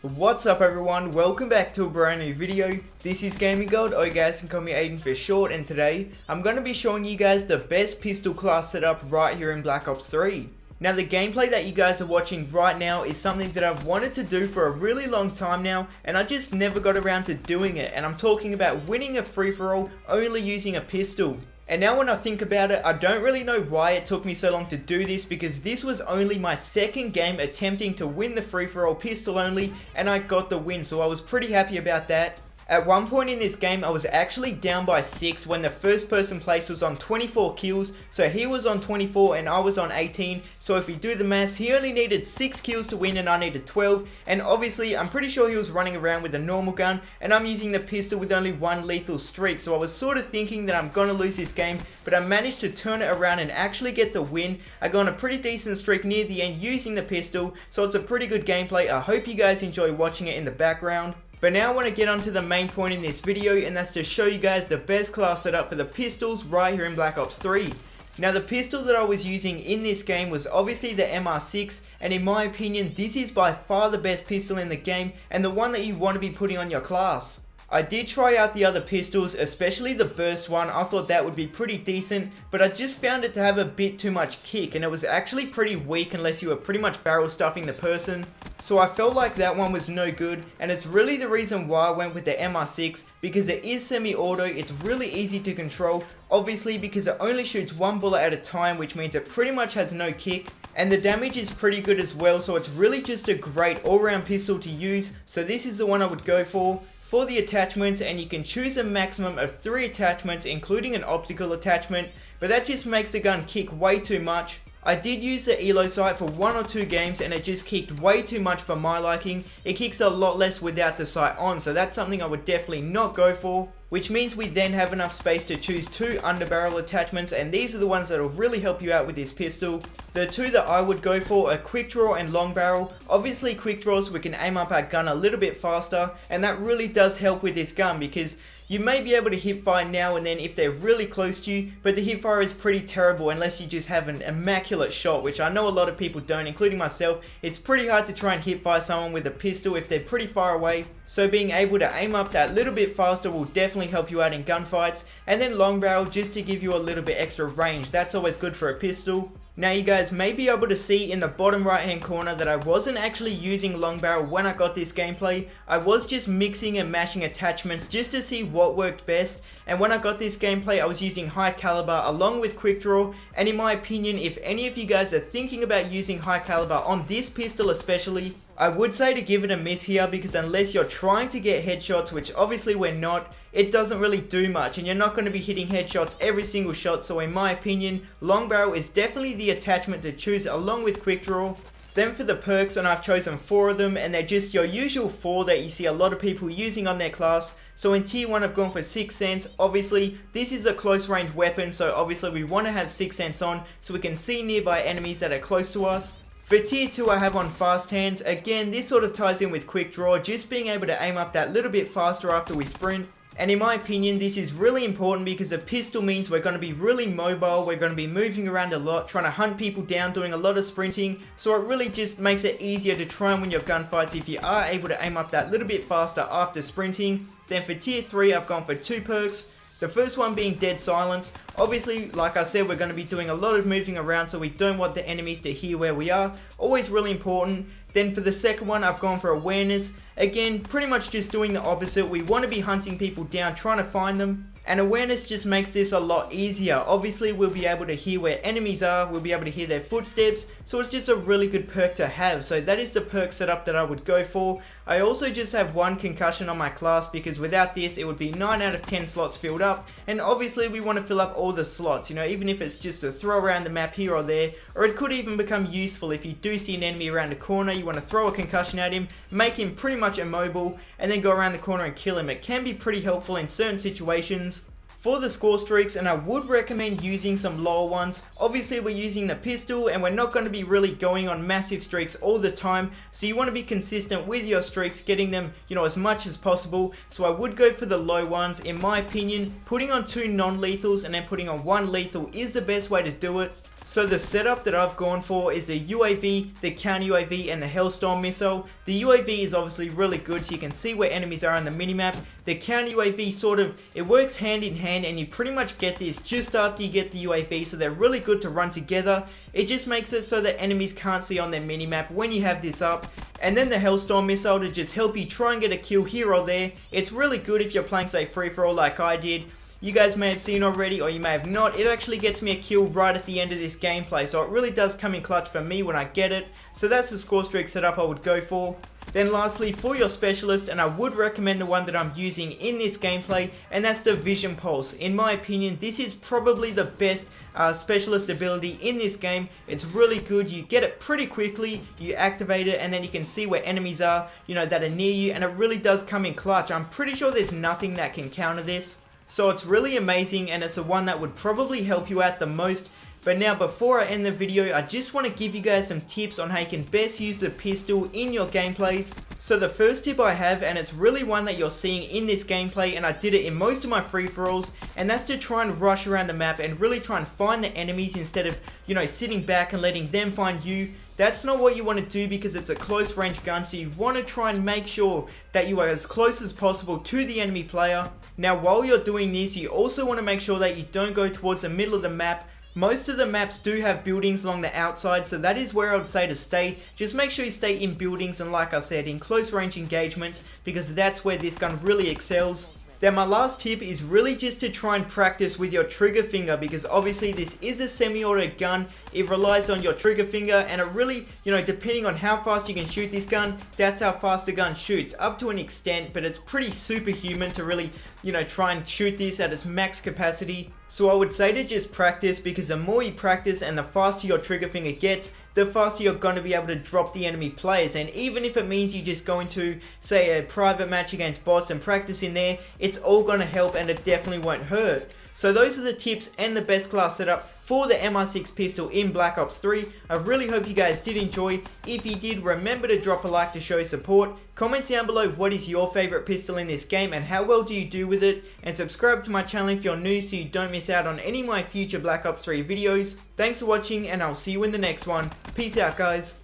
What's up everyone, welcome back to a brand new video. This is Gaming Gold, or you guys can call me Aiden for short, and today I'm going to be showing you guys the best pistol class setup right here in Black Ops 3. Now the gameplay that you guys are watching right now is something that I've wanted to do for a really long time now, and I just never got around to doing it, and I'm talking about winning a free-for-all only using a pistol. And now when I think about it, I don't really know why it took me so long to do this, because this was only my second game attempting to win the free-for-all pistol only, and I got the win, so I was pretty happy about that. At one point in this game, I was actually down by 6 when the first person place was on 24 kills, so he was on 24 and I was on 18, so if we do the maths, he only needed 6 kills to win and I needed 12, and obviously I'm pretty sure he was running around with a normal gun, and I'm using the pistol with only 1 lethal streak, so I was sort of thinking that I'm gonna lose this game, but I managed to turn it around and actually get the win. I got on a pretty decent streak near the end using the pistol, so it's a pretty good gameplay. I hope you guys enjoy watching it in the background. But now I want to get on to the main point in this video, and that's to show you guys the best class setup for the pistols right here in Black Ops 3. Now the pistol that I was using in this game was obviously the MR6, and in my opinion this is by far the best pistol in the game and the one that you want to be putting on your class. I did try out the other pistols, especially the burst one. I thought that would be pretty decent, but I just found it to have a bit too much kick, and it was actually pretty weak unless you were pretty much barrel stuffing the person. So I felt like that one was no good, and it's really the reason why I went with the MR6, because it is semi-auto, it's really easy to control, obviously because it only shoots 1 bullet at a time, which means it pretty much has no kick, and the damage is pretty good as well, so it's really just a great all-round pistol to use, so this is the one I would go for. For the attachments, and you can choose a maximum of 3 attachments including an optical attachment, but that just makes the gun kick way too much. I did use the elo sight for 1 or 2 games and it just kicked way too much for my liking. It kicks a lot less without the sight on, so that's something I would definitely not go for. Which means we then have enough space to choose 2 underbarrel attachments, and these are the ones that will really help you out with this pistol. The 2 that I would go for are quick draw and long barrel. Obviously quick draw so we can aim up our gun a little bit faster, and that really does help with this gun because you may be able to hip fire now and then if they're really close to you, but the hip fire is pretty terrible unless you just have an immaculate shot, which I know a lot of people don't, including myself. It's pretty hard to try and hip fire someone with a pistol if they're pretty far away, so being able to aim up that little bit faster will definitely help you out in gunfights. And then long barrel just to give you a little bit extra range, that's always good for a pistol. Now you guys may be able to see in the bottom right hand corner that I wasn't actually using long barrel when I got this gameplay. I was just mixing and mashing attachments just to see what worked best, and when I got this gameplay I was using high caliber along with quick draw, and in my opinion if any of you guys are thinking about using high caliber on this pistol especially, I would say to give it a miss here, because unless you're trying to get headshots, which obviously we're not, it doesn't really do much and you're not going to be hitting headshots every single shot, so in my opinion long barrel is definitely the attachment to choose along with quick draw. Then for the perks, and I've chosen 4 of them, and they're just your usual 4 that you see a lot of people using on their class. So in tier 1 I've gone for 6 cents. Obviously this is a close range weapon, so obviously we want to have 6 cents on so we can see nearby enemies that are close to us. For tier 2 I have on fast hands. Again, this sort of ties in with quick draw, just being able to aim up that little bit faster after we sprint. And in my opinion this is really important because a pistol means we're going to be really mobile, we're going to be moving around a lot, trying to hunt people down, doing a lot of sprinting, so it really just makes it easier to try and win your gunfights if you are able to aim up that little bit faster after sprinting. Then for tier 3 I've gone for 2 perks. The first one being dead silence. Obviously, like I said, we're going to be doing a lot of moving around, so we don't want the enemies to hear where we are. Always really important. Then for the second one, I've gone for awareness. Again, pretty much just doing the opposite. We want to be hunting people down, trying to find them. And awareness just makes this a lot easier. Obviously, we'll be able to hear where enemies are, we'll be able to hear their footsteps, so it's just a really good perk to have. So that is the perk setup that I would go for. I also just have 1 concussion on my class because without this it would be 9 out of 10 slots filled up, and obviously we want to fill up all the slots, you know, even if it's just to throw around the map here or there, or it could even become useful if you do see an enemy around a corner, you want to throw a concussion at him, make him pretty much immobile, and then go around the corner and kill him. It can be pretty helpful in certain situations. For the score streaks, and I would recommend using some lower ones. Obviously we're using the pistol and we're not going to be really going on massive streaks all the time, so you want to be consistent with your streaks, getting them, you know, as much as possible. So I would go for the low ones. In my opinion, putting on 2 non-lethals and then putting on 1 lethal is the best way to do it. So the setup that I've gone for is the UAV, the counter UAV, and the Hellstorm missile. The UAV is obviously really good so you can see where enemies are on the minimap. The counter UAV it works hand in hand, and you pretty much get this just after you get the UAV, so they're really good to run together. It just makes it so that enemies can't see on their minimap when you have this up. And then the Hellstorm missile to just help you try and get a kill here or there. It's really good if you're playing, say, free-for-all like I did. You guys may have seen already, or you may have not. It actually gets me a kill right at the end of this gameplay, so it really does come in clutch for me when I get it. So that's the ScoreStreak setup I would go for. Then lastly, for your specialist, and I would recommend the one that I'm using in this gameplay, and that's the Vision Pulse. In my opinion, this is probably the best specialist ability in this game. It's really good. You get it pretty quickly, you activate it, and then you can see where enemies are, that are near you, and it really does come in clutch. I'm pretty sure there's nothing that can counter this. So it's really amazing, and it's the one that would probably help you out the most. But now, before I end the video, I just want to give you guys some tips on how you can best use the pistol in your gameplays. So the first tip I have, and it's really one that you're seeing in this gameplay, and I did it in most of my free-for-alls, and that's to try and rush around the map and really try and find the enemies instead of, sitting back and letting them find you. That's not what you want to do because it's a close range gun, so you want to try and make sure that you are as close as possible to the enemy player. Now, while you're doing this, you also want to make sure that you don't go towards the middle of the map. Most of the maps do have buildings along the outside, so that is where I would say to stay. Just make sure you stay in buildings and, like I said, in close range engagements, because that's where this gun really excels. Then my last tip is really just to try and practice with your trigger finger, because obviously this is a semi-auto gun. It relies on your trigger finger, and it really, depending on how fast you can shoot this gun, that's how fast the gun shoots, up to an extent, but it's pretty superhuman to really, try and shoot this at its max capacity. So I would say to just practice, because the more you practice and the faster your trigger finger gets, the faster you're going to be able to drop the enemy players. And even if it means you just go into, say, a private match against bots and practice in there, it's all going to help, and it definitely won't hurt. So those are the tips and the best class setup for the MR6 pistol in Black Ops 3. I really hope you guys did enjoy. If you did, remember to drop a like to show support. Comment down below what is your favorite pistol in this game and how well do you do with it. And subscribe to my channel if you're new so you don't miss out on any of my future Black Ops 3 videos. Thanks for watching, and I'll see you in the next one. Peace out, guys.